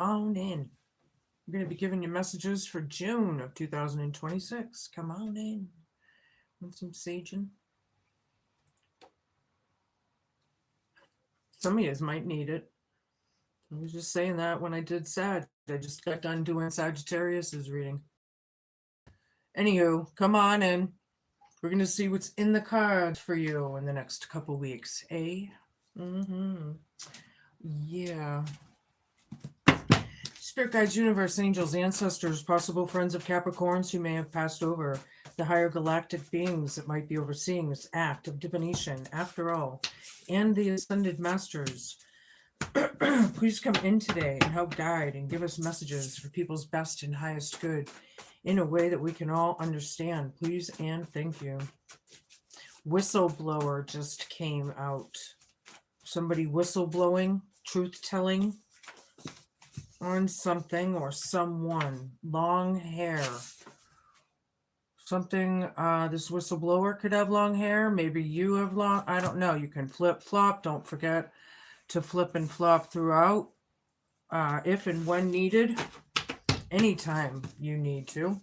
on in. I'm going to be giving you messages for June of 2026. Come on in. Want some saging? Some of you might need it. I was just saying that when I did Sag. I just got done doing Sagittarius's reading. Anywho, come on in. We're going to see what's in the cards for you in the next couple weeks, eh? Yeah. Spirit guides, universe, angels, ancestors, possible friends of Capricorns who may have passed over, the higher galactic beings that might be overseeing this act of divination, after all, and the ascended masters. Please come in today and help guide and give us messages for people's best and highest good in a way that we can all understand. Please and thank you. Whistleblower just came out. Somebody whistleblowing, truth telling on something or someone. Long hair. Something, this whistleblower could have long hair. Maybe you have long, I don't know. You can flip flop. Don't forget to flip and flop throughout, if and when needed, anytime you need to.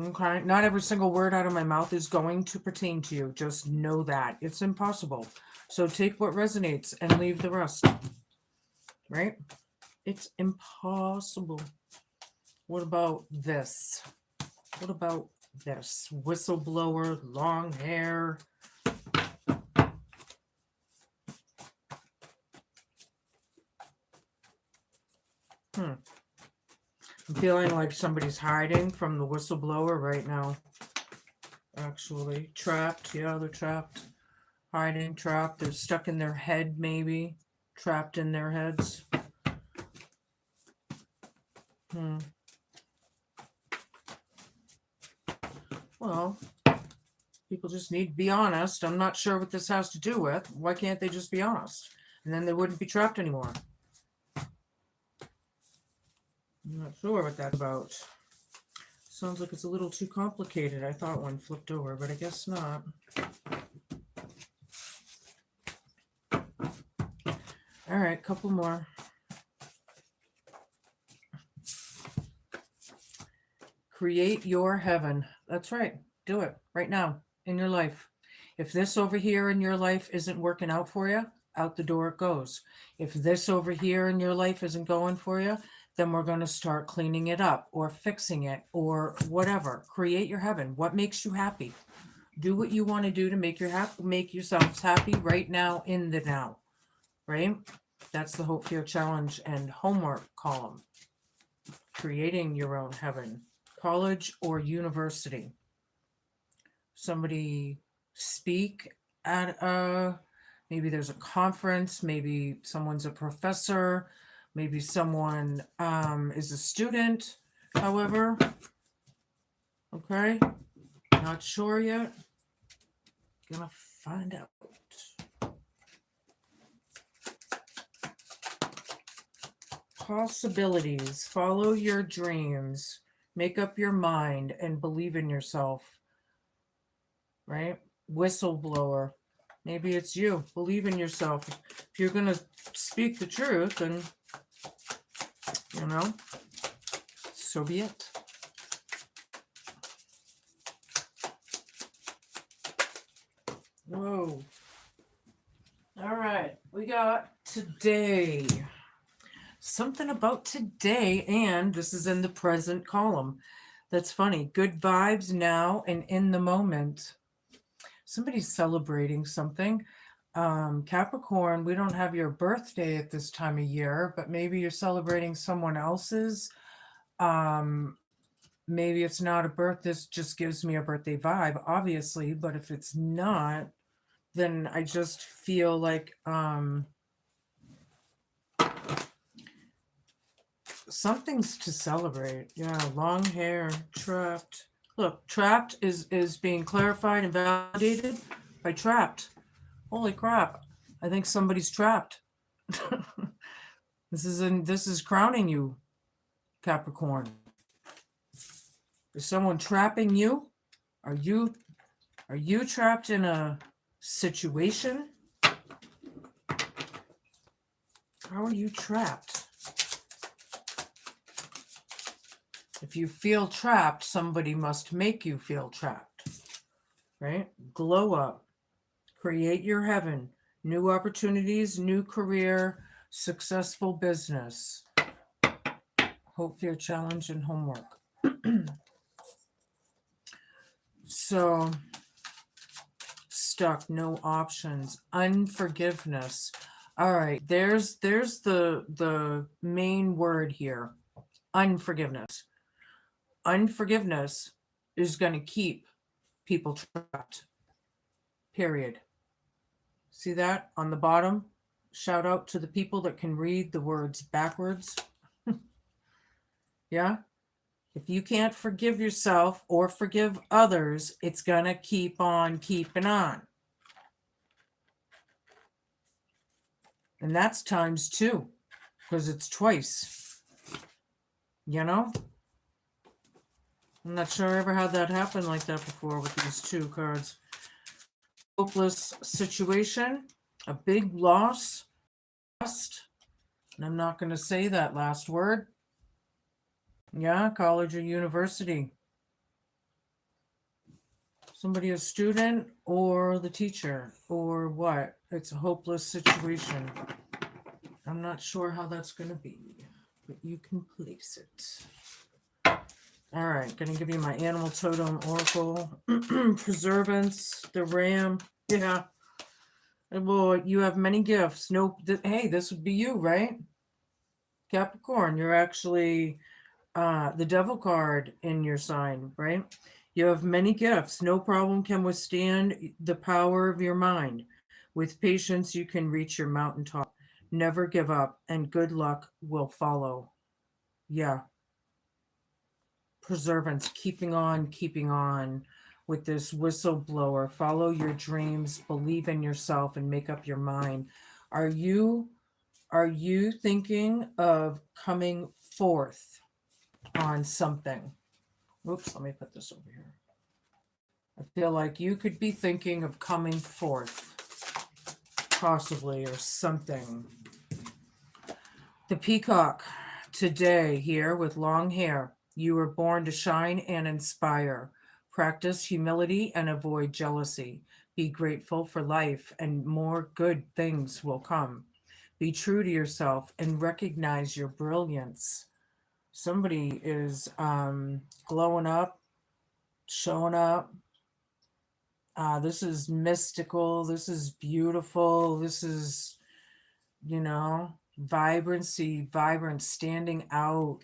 Okay, not every single word out of my mouth is going to pertain to you. Just know that. It's impossible. So take what resonates and leave the rest. Right? It's impossible. What about this? What about this? Whistleblower, long hair. I'm feeling like somebody's hiding from the whistleblower right now. Actually, trapped. Yeah, they're trapped. Hiding, trapped. They're stuck in their head, maybe. Trapped in their heads. Well, people just need to be honest. I'm not sure what this has to do with. Why can't they just be honest? And then they wouldn't be trapped anymore. I'm not sure what that's about. Sounds like it's a little too complicated. I thought one flipped over, but I guess not. All right, couple more. Create your heaven. That's right. Do it right now in your life. If this over here in your life isn't working out for you, out the door it goes. If this over here in your life isn't going for you, then we're going to start cleaning it up or fixing it or whatever. Create your heaven. What makes you happy? Do what you want to do to make yourselves happy right now in the now. Right? That's the Hope, Fear, Challenge, and Homework column. Creating your own heaven. College or university. Somebody speak at maybe there's a conference, maybe someone's a professor, maybe someone is a student, however. Okay, not sure yet. Gonna find out. Possibilities. Follow your dreams. Make up your mind and believe in yourself. Right? Whistleblower. Maybe it's you. Believe in yourself. If you're going to speak the truth, then, so be it. Whoa. All right. We got today. Something about today, and this is in the present column. That's funny. Good vibes now and in the moment. Somebody's celebrating something. Capricorn, we don't have your birthday at this time of year, but maybe you're celebrating someone else's. Maybe it's not a birth. This just gives me a birthday vibe, obviously. But if it's not, then I just feel like something's to celebrate. Yeah, long hair, trapped. Look, trapped is being clarified and validated by trapped. Holy crap. I think somebody's trapped. This is crowning you, Capricorn. Is someone trapping you? Are you trapped in a situation? How are you trapped? If you feel trapped, somebody must make you feel trapped, right? Glow up, create your heaven, new opportunities, new career, successful business, hope, fear, challenge, and homework. So, stuck, no options, unforgiveness. All right, there's the main word here, unforgiveness. Unforgiveness is going to keep people trapped. Period. See that on the bottom? Shout out to the people that can read the words backwards. Yeah? If you can't forgive yourself or forgive others, it's going to keep on keeping on. And that's times two, because it's twice. You know? I'm not sure I ever had that happen like that before with these two cards. Hopeless situation, a big loss, and I'm not going to say that last word. Yeah, college or university. Somebody, a student or the teacher or what? It's a hopeless situation. I'm not sure how that's going to be, but you can place it. All right, going to give you my animal totem oracle. Preservance, the ram. Yeah. Well, you have many gifts. No, hey, this would be you, right? Capricorn, you're actually the devil card in your sign, right? You have many gifts. No problem can withstand the power of your mind. With patience, you can reach your mountaintop. Never give up, and good luck will follow. Yeah. Preservance, keeping on with this whistleblower. Follow your dreams, believe in yourself, and make up your mind. Are you thinking of coming forth on something? Oops, let me put this over here. I feel like you could be thinking of coming forth, possibly, or something. The peacock today here with long hair. You were born to shine and inspire. Practice humility and avoid jealousy. Be grateful for life and more good things will come. Be true to yourself and recognize your brilliance. Somebody is glowing up, showing up. This is mystical. This is beautiful. This is, vibrancy, vibrant, standing out,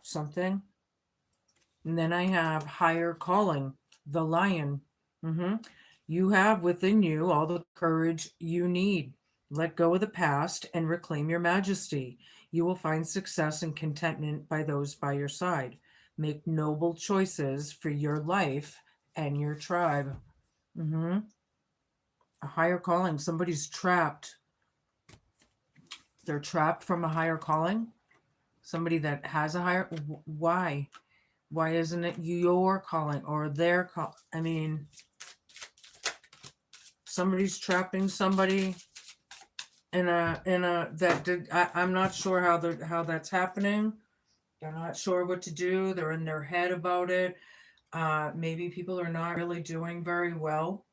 something. And then I have higher calling, the lion. You have within you all the courage you need. Let go of the past and reclaim your majesty. You will find success and contentment by those by your side. Make noble choices for your life and your tribe. A higher calling. Somebody's trapped. They're trapped from a higher calling. Somebody that has a higher. Why? Why isn't it your calling or their call? I mean, somebody's trapping somebody in a that did. I'm not sure how that's happening. They're not sure what to do. They're in their head about it. Maybe people are not really doing very well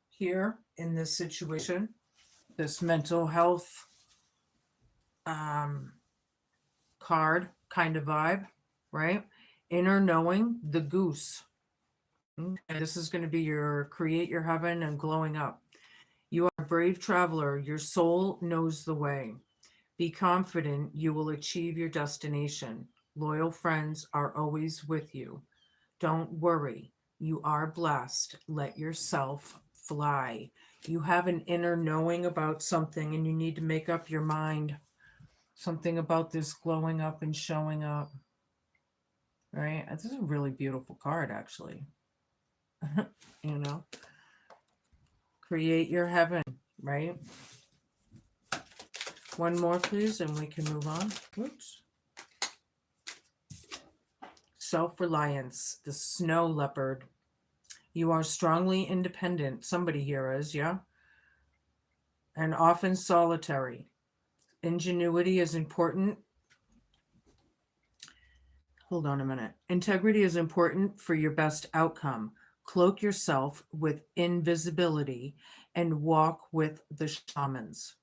here in this situation, this mental health card kind of vibe, right? Inner knowing, the goose. Okay, this is going to be your create your heaven and glowing up. You are a brave traveler. Your soul knows the way. Be confident you will achieve your destination. Loyal friends are always with you. Don't worry. You are blessed. Let yourself fly. You have an inner knowing about something and you need to make up your mind. Something about this glowing up and showing up. Right? This is a really beautiful card, actually. Create your heaven, right? One more, please, and we can move on. Oops. Self-reliance, the snow leopard. You are strongly independent. Somebody here is, yeah? And often solitary. Ingenuity is important Hold on a minute. Integrity is important for your best outcome. Cloak yourself with invisibility and walk with the shamans.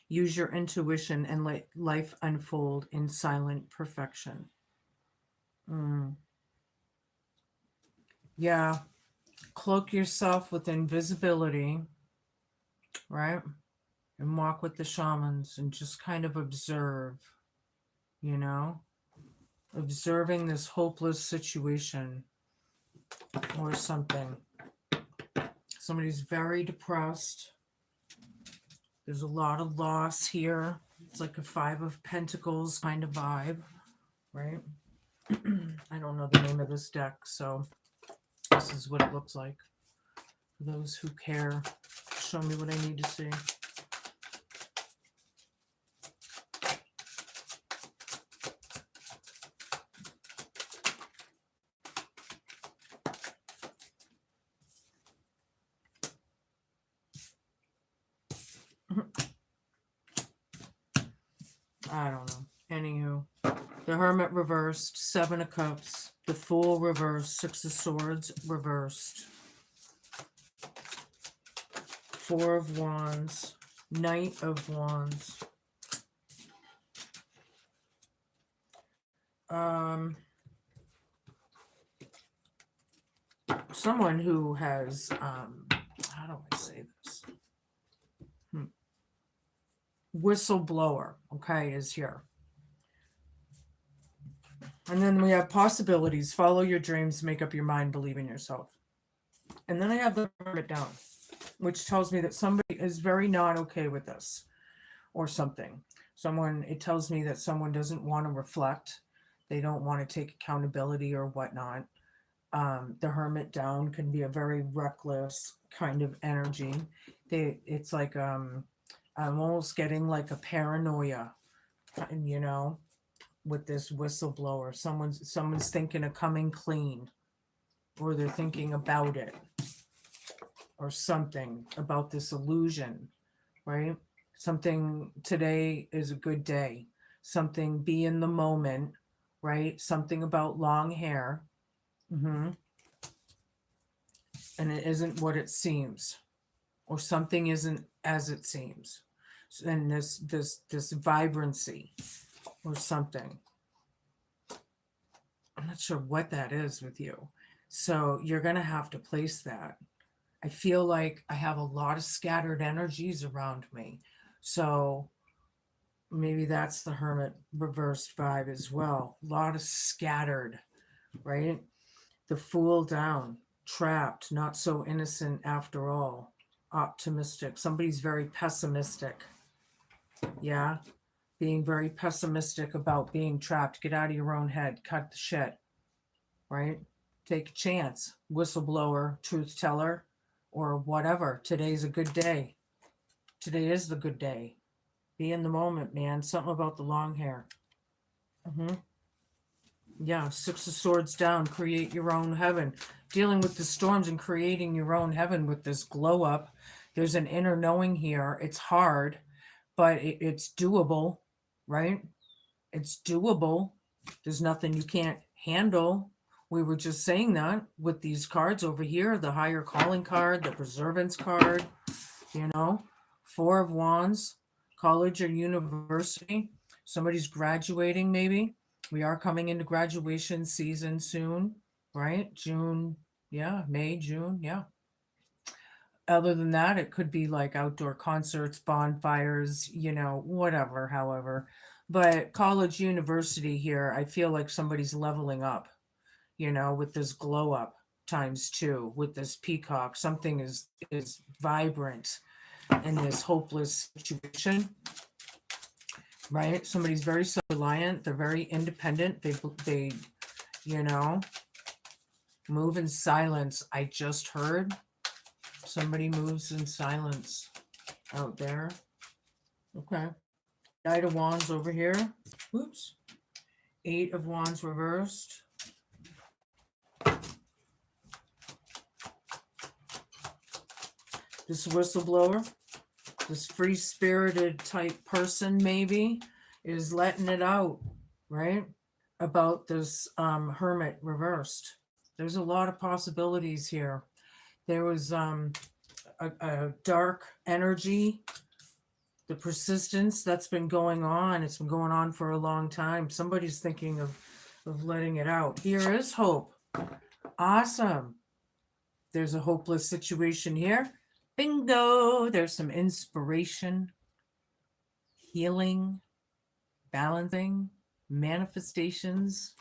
Use your intuition and let life unfold in silent perfection. Mm. Yeah. Cloak yourself with invisibility, right? And walk with the shamans and just kind of observe, you know, observing this hopeless situation or something. Somebody's very depressed. There's a lot of loss here. It's like a Five of Pentacles kind of vibe, right? I don't know the name of this deck, so this is what it looks like. For those who care, show me what I need to see. I don't know. Anywho, the Hermit reversed, Seven of Cups, the Fool reversed, Six of Swords reversed, Four of Wands, Knight of Wands. Someone who has, how do I say this? Whistleblower, okay, is here. And then we have possibilities. Follow your dreams, make up your mind, believe in yourself. And then I have the Hermit down, which tells me that somebody is very not okay with this or something. It tells me that someone doesn't want to reflect. They don't want to take accountability or whatnot. The Hermit down can be a very reckless kind of energy. It's like, I'm almost getting like a paranoia, you know, with this whistleblower. Someone's thinking of coming clean, or they're thinking about it, or something about this illusion, right? Something, today is a good day. Something, be in the moment, right? Something about long hair. And it isn't what it seems, or something isn't as it seems. And this vibrancy or something. I'm not sure what that is with you. So you're going to have to place that. I feel like I have a lot of scattered energies around me. So maybe that's the Hermit reversed vibe as well. A lot of scattered, right? The Fool down, trapped, not so innocent after all. Optimistic. Somebody's very pessimistic. Yeah. Being very pessimistic about being trapped. Get out of your own head. Cut the shit. Right? Take a chance. Whistleblower, truth teller, or whatever. Today's a good day. Today is the good day. Be in the moment, man. Something about the long hair. Yeah, Six of Swords down. Create your own heaven. Dealing with the storms and creating your own heaven with this glow up. There's an inner knowing here. It's hard, but it's doable, right? It's doable. There's nothing you can't handle. We were just saying that with these cards over here, the higher calling card, the preservance card, you know, Four of Wands, college or university. Somebody's graduating, maybe. We are coming into graduation season soon, right? June, yeah, May, June, yeah. Other than that, it could be like outdoor concerts, bonfires, you know, whatever, however. But college, university here, I feel like somebody's leveling up, you know, with this glow up times two, with this peacock. Something is vibrant in this hopeless situation, right? Somebody's very self-reliant. They're very independent. They, you know, move in silence. I just heard somebody moves in silence out there. Okay. Knight of Wands over here. Oops. Eight of Wands reversed. This whistleblower, this free-spirited type person maybe, is letting it out, right? about this hermit reversed. There's a lot of possibilities here. There was a dark energy, the persistence that's been going on. It's been going on for a long time. Somebody's thinking of letting it out. Here is hope. Awesome. There's a hopeless situation here. Bingo. There's some inspiration, healing, balancing, manifestations.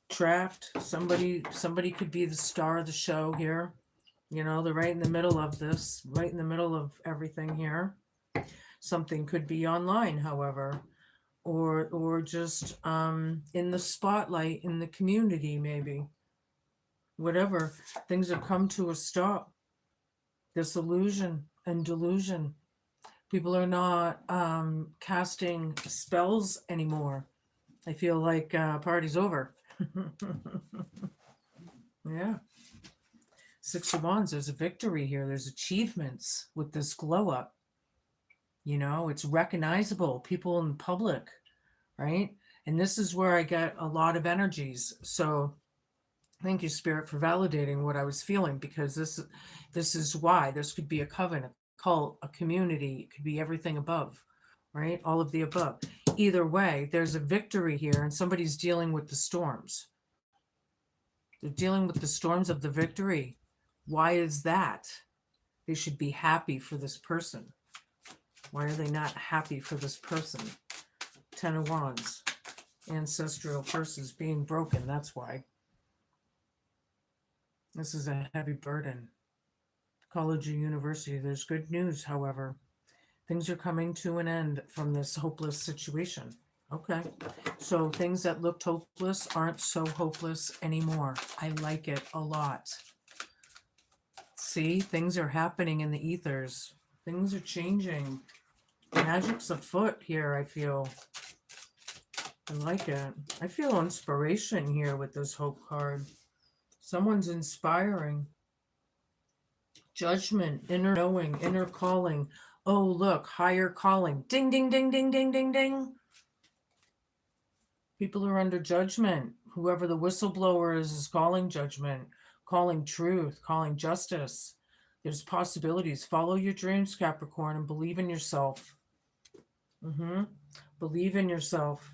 Trapped. Somebody could be the star of the show here. You know, they're right in the middle of this, right in the middle of everything here. Something could be online, however, or just in the spotlight in the community, maybe. Whatever. Things have come to a stop. This illusion and delusion. People are not casting spells anymore. I feel like party's over. Yeah. Six of Wands, there's a victory here. There's achievements with this glow up. You know, it's recognizable. People in public, right? And this is where I get a lot of energies. So thank you, Spirit, for validating what I was feeling, because this is why. This could be a coven, a cult, a community. It could be everything above, right? All of the above. Either way, there's a victory here, and somebody's dealing with the storms. They're dealing with the storms of the victory. Why is that? They should be happy for this person. Why are they not happy for this person? Ten of Wands. Ancestral curses being broken. That's why. This is a heavy burden. College or university. There's good news, however. Things are coming to an end from this hopeless situation. Okay. So things that looked hopeless aren't so hopeless anymore. I like it a lot. See, things are happening in the ethers. Things are changing. Magic's afoot here, I feel. I like it. I feel inspiration here with this hope card. Someone's inspiring. Judgment, inner knowing, inner calling. Oh, look, higher calling. Ding, ding, ding, ding, ding, ding, ding. People are under judgment. Whoever the whistleblower is calling judgment, calling truth, calling justice. There's possibilities. Follow your dreams, Capricorn, and believe in yourself. Believe in yourself.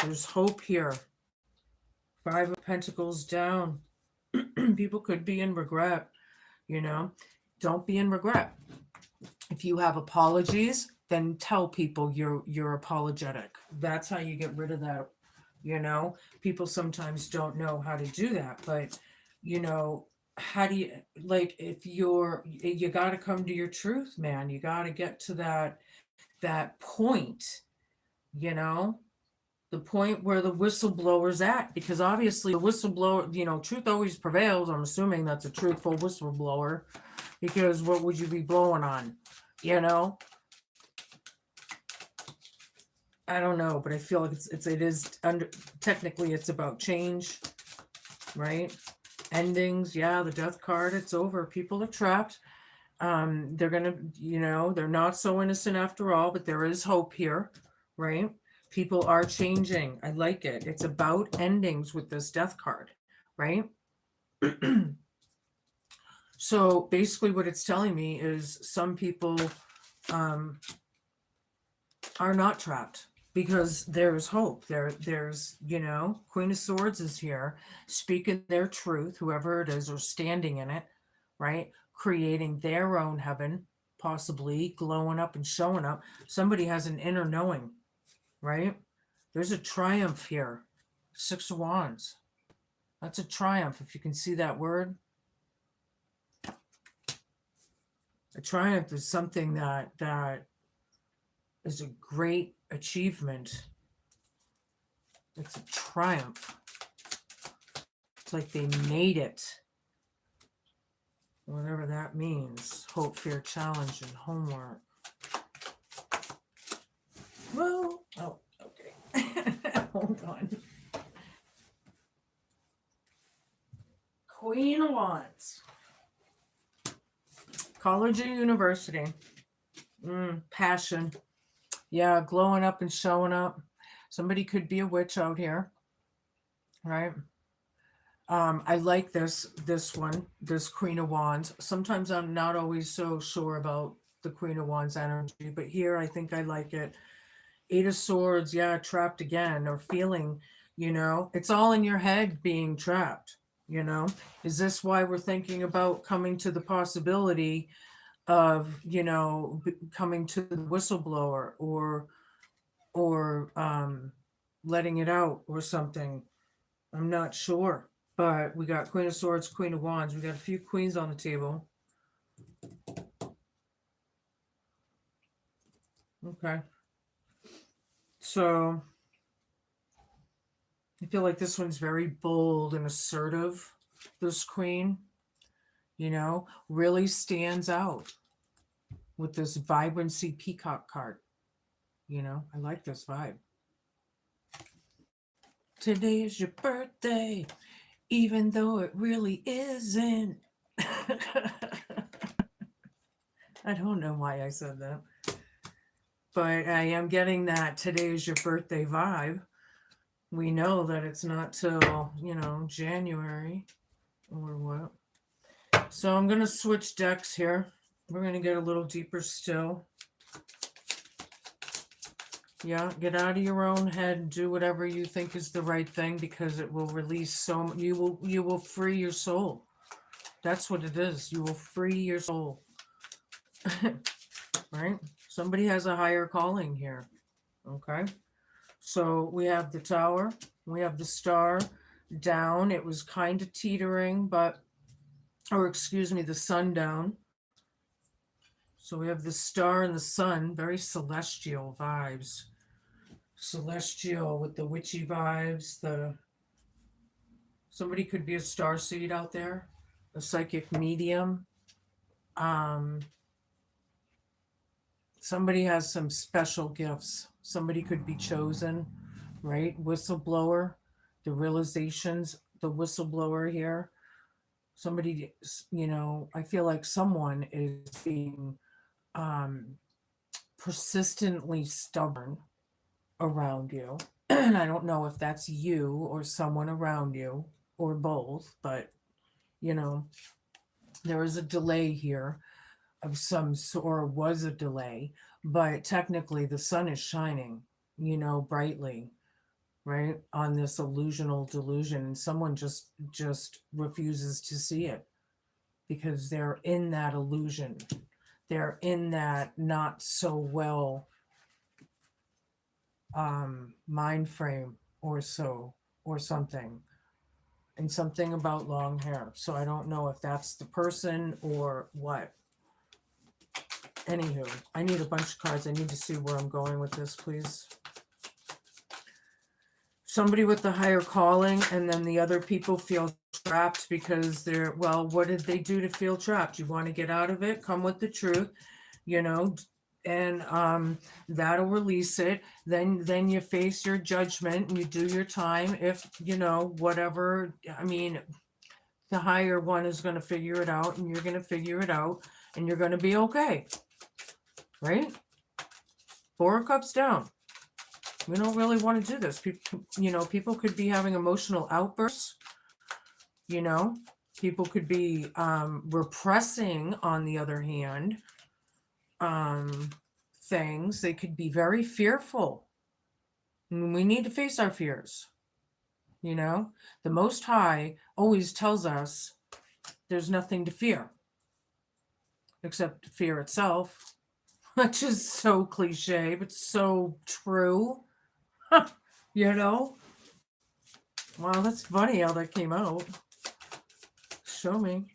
There's hope here. Five of Pentacles down. People could be in regret, you know. Don't be in regret. If you have apologies, then tell people you're apologetic. That's how you get rid of that, you know. People sometimes don't know how to do that, but you know, how do you, like, if you got to come to your truth, man. You got to get to that point, you know, the point where the whistleblower's at, because obviously the whistleblower, you know, truth always prevails. I'm assuming that's a truthful whistleblower, because what would you be blowing on, you know? I don't know, but I feel like it is under, technically it's about change, right? Endings. Yeah, the death card, it's over. People are trapped. They're gonna, you know, they're not so innocent after all, but there is hope here, right? People are changing. I like it. It's about endings with this death card, right? So basically what it's telling me is some people are not trapped, because there's hope. There's, you know, Queen of Swords is here speaking their truth, whoever it is, or standing in it, right? Creating their own heaven, possibly glowing up and showing up. Somebody has an inner knowing, right? There's a triumph here. Six of Wands. That's a triumph, if you can see that word. A triumph is something that is a great achievement. It's a triumph. It's like they made it. Whatever that means. Hope, fear, challenge, and homework. Well, oh, okay. Hold on. Queen of Wands. College or university. Passion. Yeah, glowing up and showing up. Somebody could be a witch out here, right? I like this one, this Queen of Wands. Sometimes I'm not always so sure about the Queen of Wands energy, but here I think I like it. Eight of Swords, yeah, trapped again, or feeling, it's all in your head being trapped, you know? Is this why we're thinking about coming to the possibility of, coming to the whistleblower, or letting it out or something? I'm not sure. But we got Queen of Swords, Queen of Wands. We got a few queens on the table. Okay. So I feel like this one's very bold and assertive. This queen, really stands out with this vibrancy peacock card. I like this vibe. Today is your birthday, even though it really isn't. I don't know why I said that. But I am getting that today is your birthday vibe. We know that it's not till, January or what. So I'm going to switch decks here. We're going to get a little deeper still. Yeah, get out of your own head and do whatever you think is the right thing, because it will release you will free your soul. That's what it is. You will free your soul. Right? Somebody has a higher calling here. Okay? So we have the Tower, we have the Star down. It was kind of teetering, the Sun down. So we have the Star and the Sun, very celestial vibes. Celestial with the witchy vibes. Somebody could be a starseed out there, a psychic medium. Somebody has some special gifts. Somebody could be chosen, right? Whistleblower, the realizations, the whistleblower here. Somebody, I feel like someone is being persistently stubborn around you. And I don't know if that's you or someone around you or both, but, there is a delay here of some sort, or was a delay, but technically the sun is shining, brightly, right, on this illusional delusion, and someone just refuses to see it because they're in that illusion. They're in that not so well mind frame or something, and something about long hair. So I don't know if that's the person or what. Anywho, I need a bunch of cards. I need to see where I'm going with this, please. Somebody with the higher calling, and then the other people feel trapped because they're, well, what did they do to feel trapped? You want to get out of it? Come with the truth, and that'll release it. Then you face your judgment and you do your time. If, whatever, the higher one is going to figure it out, and you're going to figure it out, and you're going to be okay. Right? 4 of Cups down. We don't really want to do this. People could be having emotional outbursts. People could be repressing, on the other hand, things. They could be very fearful. And we need to face our fears. The Most High always tells us there's nothing to fear except fear itself, which is so cliche, but so true. Wow, that's funny how that came out. Show me.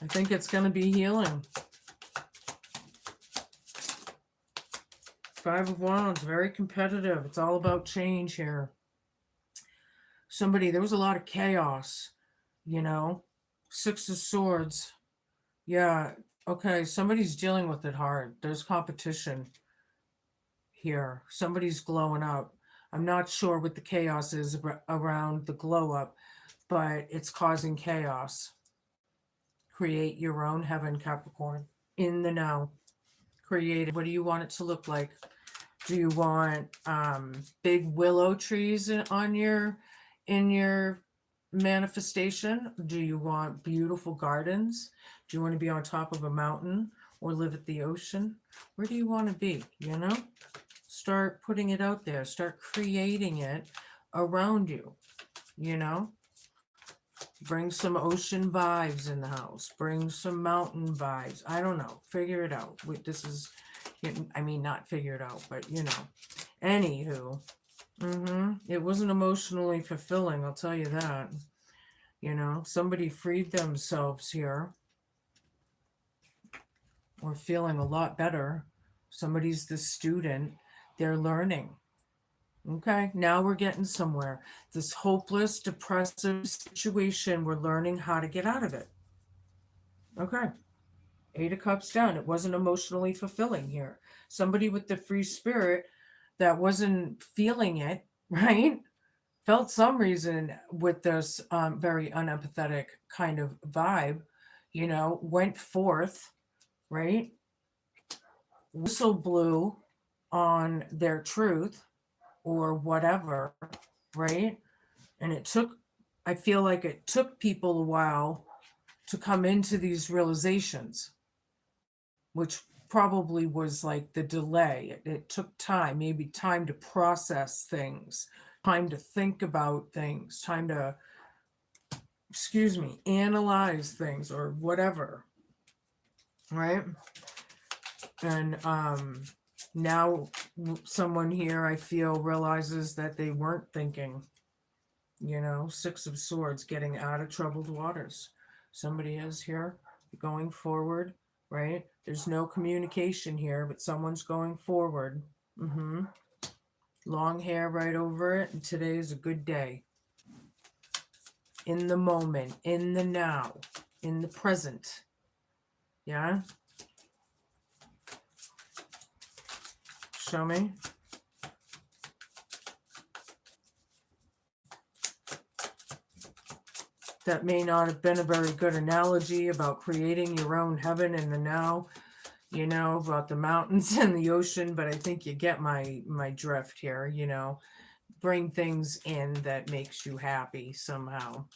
I think it's going to be healing. 5 of Wands, very competitive. It's all about change here. There was a lot of chaos, 6 of Swords. Yeah, okay, somebody's dealing with it hard. There's competition here. Somebody's glowing up. I'm not sure what the chaos is around the glow up, but it's causing chaos. Create your own heaven, Capricorn. In the now. Create it. What do you want it to look like? Do you want big willow trees on your in your manifestation? Do you want beautiful gardens? Do you want to be on top of a mountain or live at the ocean? Where do you want to be? You know? Start putting it out there. Start creating it around you, you know? Bring some ocean vibes in the house. Bring some mountain vibes. I don't know. Figure it out. This is, I mean, not figure it out, but you know. Anywho, it wasn't emotionally fulfilling, I'll tell you that. You know, somebody freed themselves here or feeling a lot better. Somebody's the student, they're learning. Okay, now we're getting somewhere. This hopeless, depressive situation, we're learning how to get out of it. Okay, 8 of Cups down. It wasn't emotionally fulfilling here. Somebody with the free spirit that wasn't feeling it, right? Felt some reason with this very unempathetic kind of vibe, you know, went forth, right? Whistle blew on their truth or whatever, right? And it took, I feel like it took people a while to come into these realizations, which probably was like the delay. It took time, maybe time to process things, time to think about things, time to, excuse me, analyze things or whatever, right? And now someone here I feel realizes that they weren't thinking, you know. 6 of Swords, getting out of troubled waters. Somebody is here going forward, right? There's no communication here, but someone's going forward. Long hair right over it, and today is a good day. In the moment, in the now, in the present. Yeah? Show me. That may not have been a very good analogy about creating your own heaven in the now, you know, about the mountains and the ocean, but I think you get my drift here, you know. Bring things in that makes you happy somehow.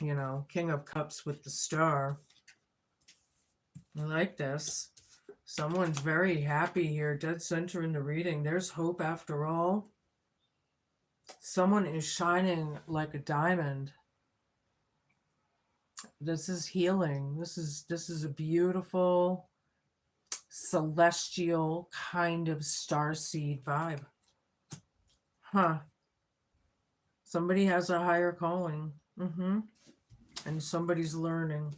You know, King of Cups with the star. I like this. Someone's very happy here, dead center in the reading. There's hope after all. Someone is shining like a diamond. This is healing. This is a beautiful celestial kind of starseed vibe. Huh. Somebody has a higher calling. And somebody's learning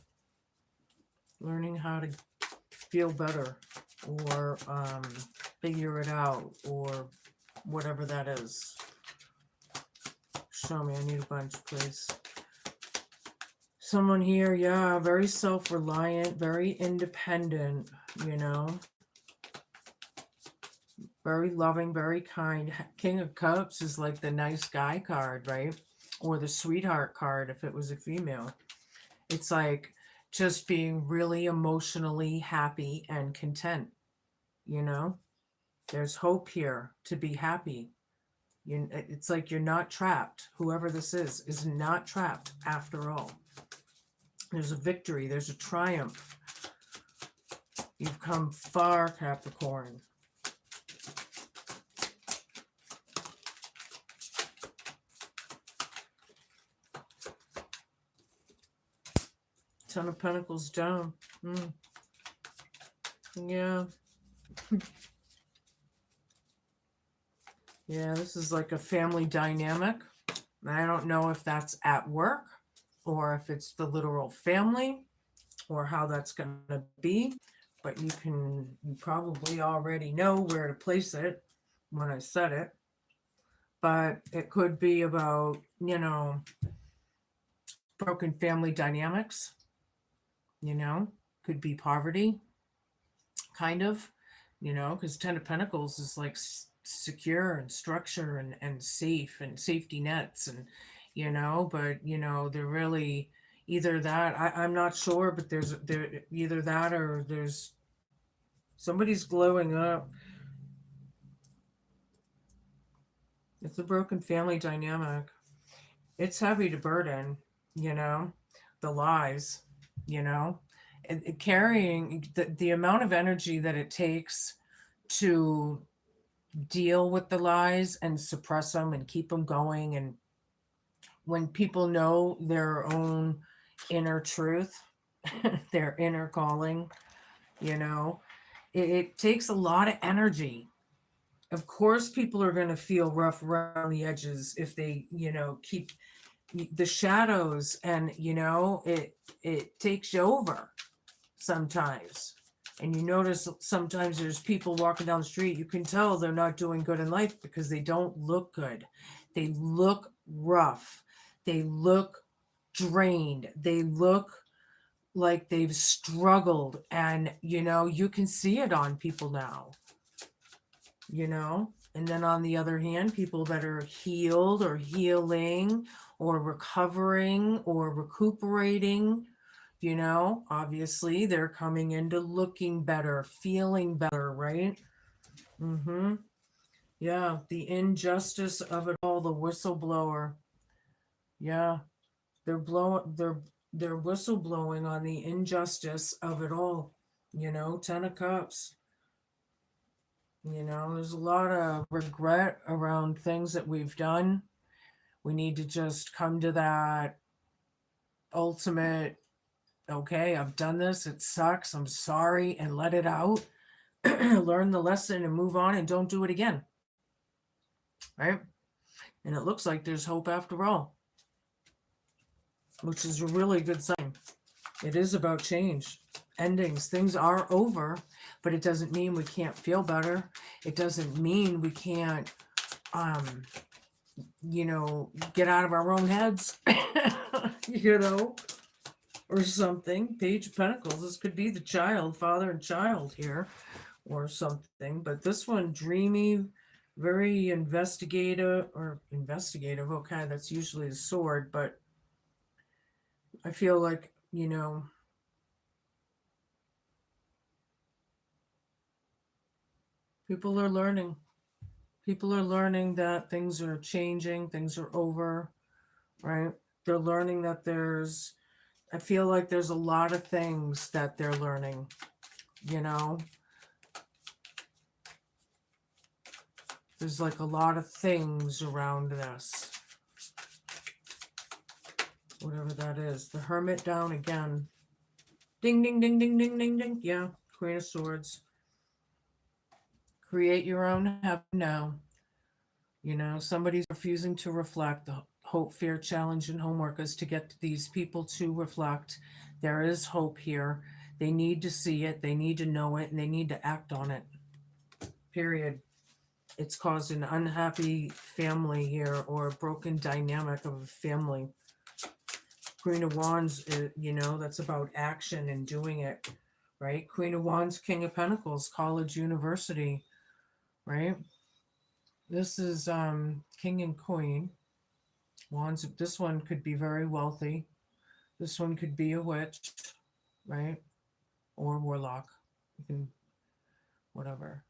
how to feel better or figure it out or whatever that is. Show me. I need a bunch, please. Someone here, yeah, very self-reliant, very independent, you know. Very loving, very kind. King of Cups is like the nice guy card, right? Or the sweetheart card if it was a female. It's like just being really emotionally happy and content, you know? There's hope here to be happy. It's like you're not trapped. Whoever this is not trapped after all. There's a victory. There's a triumph. You've come far, Capricorn. Ten of Pentacles down. Yeah. Yeah, this is like a family dynamic. I don't know if that's at work or if it's the literal family or how that's going to be, but you probably already know where to place it when I said it. But it could be about, you know, broken family dynamics, you know, could be poverty, kind of, you know, because Ten of Pentacles is like secure and structure and safe and safety nets and, you know, but, you know, they're really either that, I'm not sure, but there either that or there's somebody's glowing up. It's a broken family dynamic. It's heavy to burden, you know, the lies, you know, and carrying the amount of energy that it takes to deal with the lies and suppress them and keep them going. And when people know their own inner truth, their inner calling, you know, it takes a lot of energy. Of course, people are going to feel rough around the edges if they, keep the shadows, and it takes you over sometimes. And you notice sometimes there's people walking down the street, you can tell they're not doing good in life because they don't look good. They look rough. They look drained. They look like they've struggled, and you can see it on people now. And then on the other hand, people that are healed or healing or recovering or recuperating, obviously they're coming into looking better, feeling better, right? Mm-hmm. Yeah, the injustice of it all, the whistleblower. Yeah, they're whistleblowing on the injustice of it all. 10 of Cups. There's a lot of regret around things that we've done. We need to just come to that ultimate, okay, I've done this, it sucks, I'm sorry, and let it out. Learn the lesson and move on and don't do it again. Right? And it looks like there's hope after all, which is a really good sign. It is about change, endings. Things are over, but it doesn't mean we can't feel better. It doesn't mean we can't get out of our own heads, or something. Page of Pentacles. This could be the child, father and child here, or something. But this one, dreamy, very investigative. Okay, that's usually a sword, but I feel like, people are learning. People are learning that things are changing, things are over, right? They're learning that I feel like there's a lot of things that they're learning, There's like a lot of things around this. Whatever that is. The Hermit down again. Ding, ding, ding, ding, ding, ding, ding. Yeah, Queen of Swords. Create your own heaven now. Somebody's refusing to reflect. The hope, fear, challenge, and homework is to get these people to reflect. There is hope here. They need to see it. They need to know it. And they need to act on it. Period. It's caused an unhappy family here, or a broken dynamic of a family. Queen of Wands, that's about action and doing it, right? Queen of Wands, King of Pentacles, college, university, right? This is King and Queen. Wands, this one could be very wealthy. This one could be a witch, right? Or warlock. You can, whatever.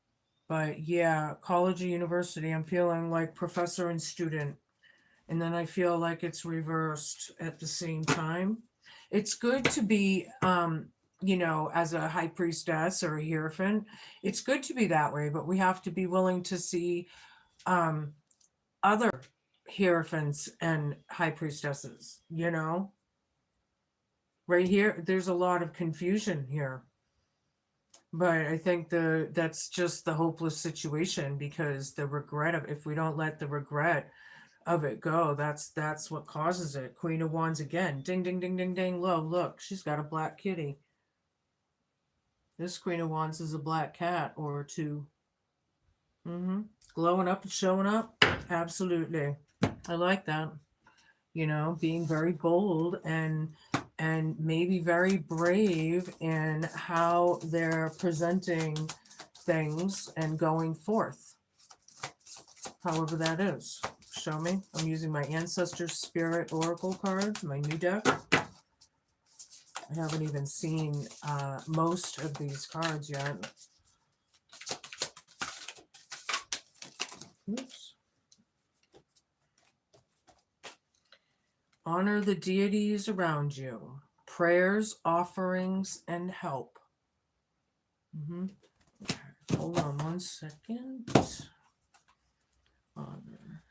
But yeah, college or university, I'm feeling like professor and student. And then I feel like it's reversed at the same time. It's good to be, as a high priestess or a hierophant, it's good to be that way, but we have to be willing to see other hierophants and high priestesses, Right here, there's a lot of confusion here. But I think that's just the hopeless situation, because the regret of, if we don't let the regret of it go, that's what causes it. Queen of Wands again. Ding, ding, ding, ding, ding. Look, she's got a black kitty. This Queen of Wands is a black cat or two. Glowing up and showing up. Absolutely. I like that. Being very bold and maybe very brave in how they're presenting things and going forth. However that is. Show me. I'm using my Ancestor Spirit Oracle cards, my new deck. I haven't even seen most of these cards yet. Oops. Honor the deities around you. Prayers, offerings, and help. Hold on 1 second. Honor.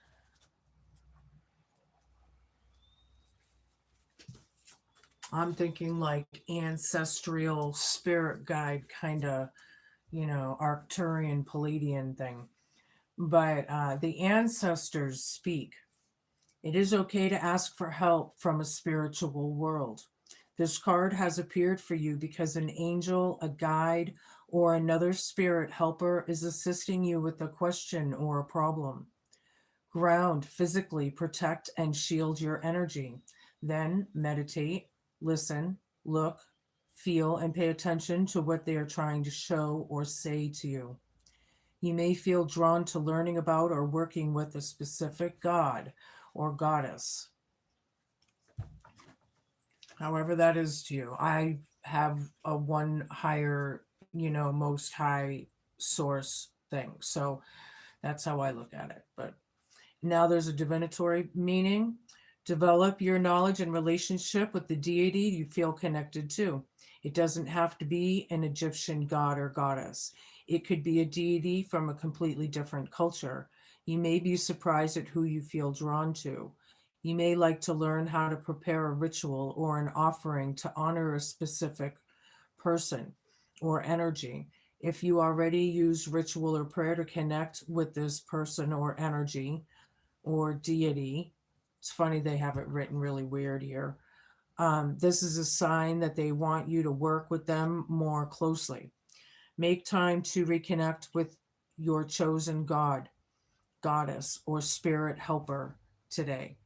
I'm thinking like ancestral spirit guide kind of, Arcturian Palladian thing. But the ancestors speak. It is okay to ask for help from a spiritual world. This card has appeared for you because an angel, a guide, or another spirit helper is assisting you with a question or a problem. Ground, physically protect and shield your energy. Then meditate, listen, look, feel, and pay attention to what they are trying to show or say to you. You may feel drawn to learning about or working with a specific god or goddess, however that is to you. I have a one higher, most high source thing. So that's how I look at it. But now there's a divinatory meaning. Develop your knowledge and relationship with the deity you feel connected to. It doesn't have to be an Egyptian god or goddess. It could be a deity from a completely different culture. You may be surprised at who you feel drawn to. You may like to learn how to prepare a ritual or an offering to honor a specific person or energy. If you already use ritual or prayer to connect with this person or energy or deity, it's funny they have it written really weird here. This is a sign that they want you to work with them more closely. Make time to reconnect with your chosen god, goddess, or spirit helper today.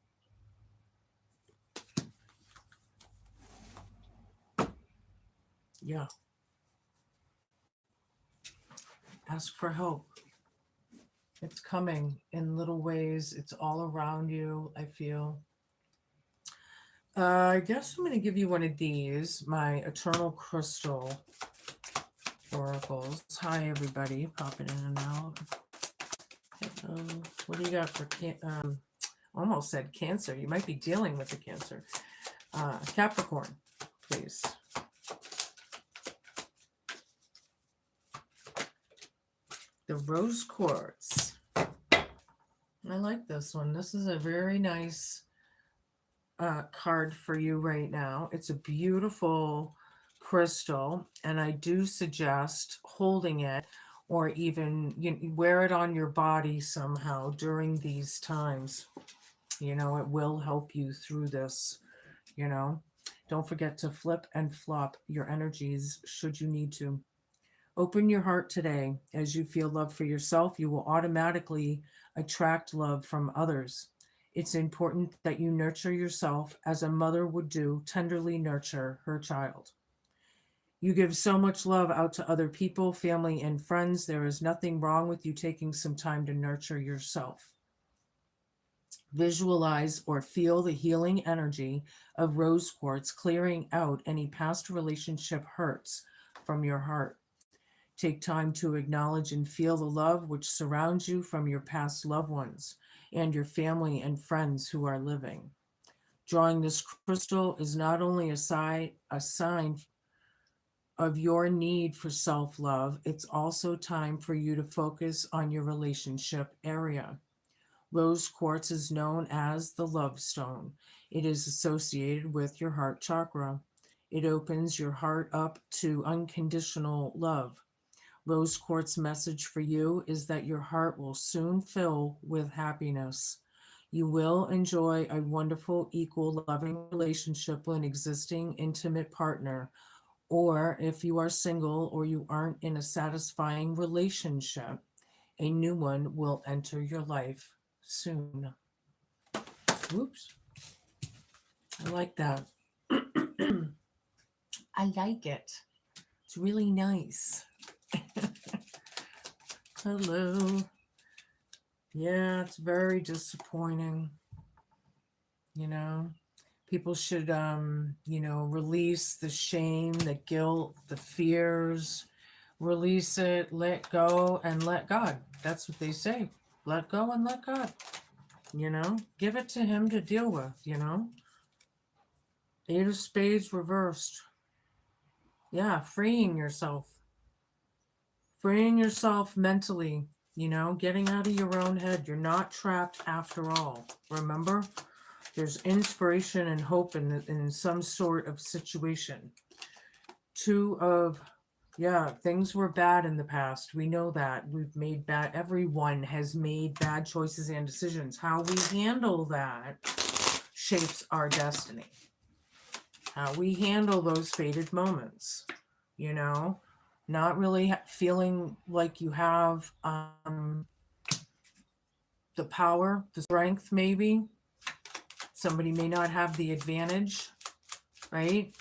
Yeah. Ask for help. It's coming in little ways. It's all around you, I feel. I guess I'm going to give you one of these, my Eternal Crystal oracles. Hi, everybody. Popping in and out. What do you got for almost said Cancer. You might be dealing with the Cancer. Capricorn, please. The Rose Quartz. I like this one. This is a very nice card for you right now. It's a beautiful crystal, and I do suggest holding it or even wear it on your body somehow during these times. It will help you through this. Don't forget to flip and flop your energies should you need to. Open your heart today. As you feel love for yourself, you will automatically attract love from others. It's important that you nurture yourself as a mother would do, tenderly nurture her child. You give so much love out to other people, family, and friends. There is nothing wrong with you taking some time to nurture yourself. Visualize or feel the healing energy of rose quartz clearing out any past relationship hurts from your heart. Take time to acknowledge and feel the love which surrounds you from your past loved ones and your family and friends who are living. Drawing this crystal is not only a sign of your need for self-love, it's also time for you to focus on your relationship area. Rose quartz is known as the love stone. It is associated with your heart chakra. It opens your heart up to unconditional love. Rose quartz message for you is that your heart will soon fill with happiness. You will enjoy a wonderful, equal, loving relationship with an existing intimate partner. Or if you are single or you aren't in a satisfying relationship, a new one will enter your life soon. Oops. I like that. I like it. It's really nice. Hello. Yeah, it's very disappointing. People should, release the shame, the guilt, the fears, release it, let go, and let God. That's what they say. Let go and let God. Give it to Him to deal with. Eight of Spades reversed. Yeah, freeing yourself. Freeing yourself mentally, getting out of your own head. You're not trapped after all. Remember? There's inspiration and hope in some sort of situation. Two of, yeah, things were bad in the past. We know that. We've made bad, everyone has made bad choices and decisions. How we handle that shapes our destiny. How we handle those fated moments, not really feeling like you have the power, the strength, maybe. Somebody may not have the advantage, right?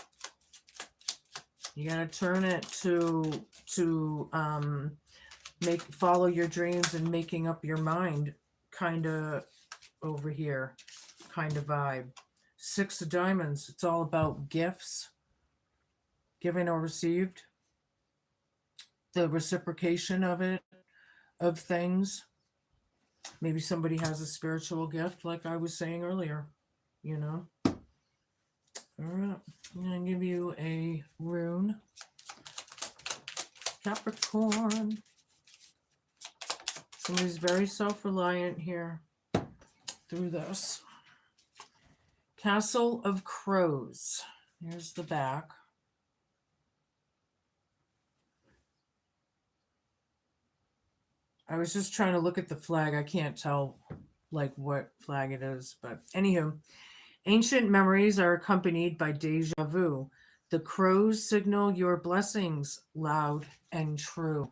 You got to turn it to follow your dreams and making up your mind kind of over here kind of vibe. Six of Diamonds, it's all about gifts, given or received, the reciprocation of things. Maybe somebody has a spiritual gift, like I was saying earlier, All right, I'm going to give you a rune. Capricorn. Somebody's very self-reliant here through this. Castle of Crows. Here's the back. I was just trying to look at the flag. I can't tell like what flag it is, but anywho, ancient memories are accompanied by deja vu. The crows signal your blessings loud and true.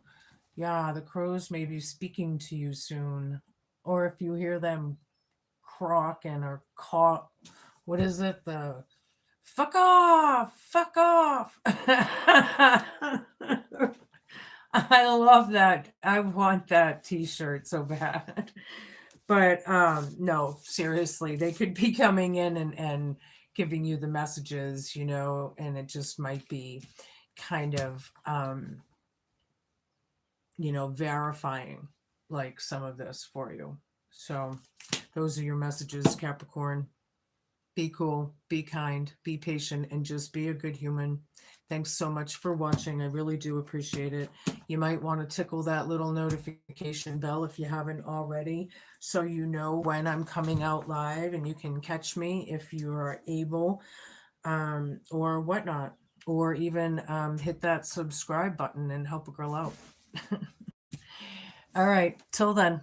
Yeah, the crows may be speaking to you soon. Or if you hear them crocking or caw, what is it? The fuck off, fuck off. I love that. I want that t-shirt so bad. But no, seriously, they could be coming in and giving you the messages, and it just might be kind of verifying like some of this for you. So those are your messages, Capricorn. Be cool, be kind, be patient, and just be a good human. Thanks so much for watching. I really do appreciate it. You might want to tickle that little notification bell if you haven't already, so you know when I'm coming out live and you can catch me if you are able, or whatnot, or even hit that subscribe button and help a girl out. All right, till then.